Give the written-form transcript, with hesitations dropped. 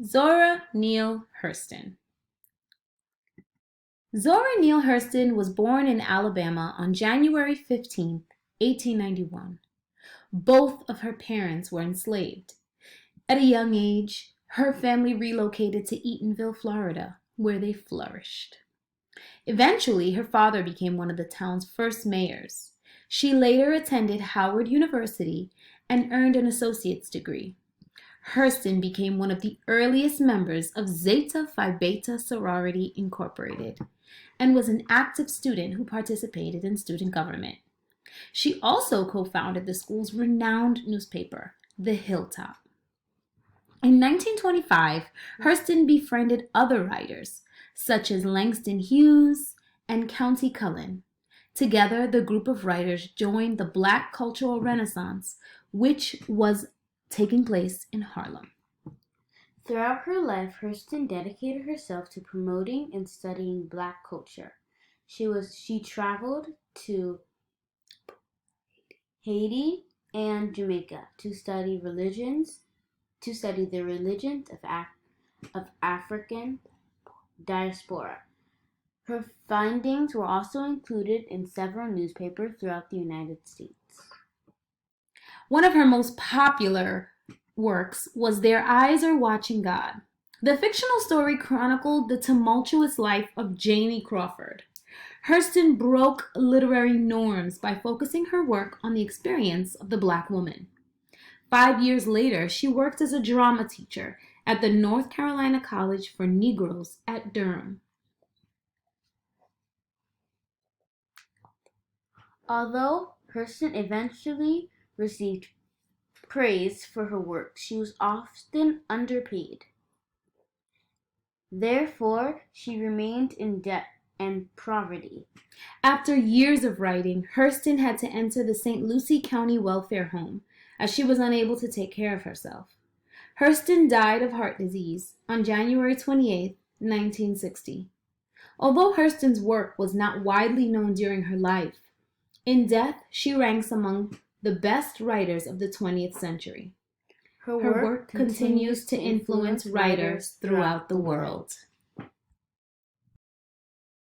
Zora Neale Hurston. Zora Neale Hurston was born in Alabama on January 15, 1891. Both of her parents were enslaved. At a young age, her family relocated to Eatonville, Florida, where they flourished. Eventually, her father became one of the town's first mayors. She later attended Howard University and earned an associate's degree. Hurston became one of the earliest members of Zeta Phi Beta Sorority Incorporated and was an active student who participated in student government. She also co-founded the school's renowned newspaper, The Hilltop. In 1925, Hurston befriended other writers, such as Langston Hughes and Countee Cullen. Together, the group of writers joined the Black Cultural Renaissance, which was taking place in Harlem. Throughout her life, Hurston dedicated herself to promoting and studying Black culture. She traveled to Haiti and Jamaica to study the religions of African diaspora. Her findings were also included in several newspapers throughout the United States. One of her most popular works was Their Eyes Are Watching God. The fictional story chronicled the tumultuous life of Janie Crawford. Hurston broke literary norms by focusing her work on the experience of the Black woman. 5 years later, she worked as a drama teacher at the North Carolina College for Negroes at Durham. Although Hurston eventually received praise for her work, she was often underpaid. Therefore, she remained in debt and poverty. After years of writing, Hurston had to enter the St. Lucie County Welfare Home, as she was unable to take care of herself. Hurston died of heart disease on January 28, 1960. Although Hurston's work was not widely known during her life, in death she ranks among the best writers of the 20th century. Her work continues to influence writers throughout the world.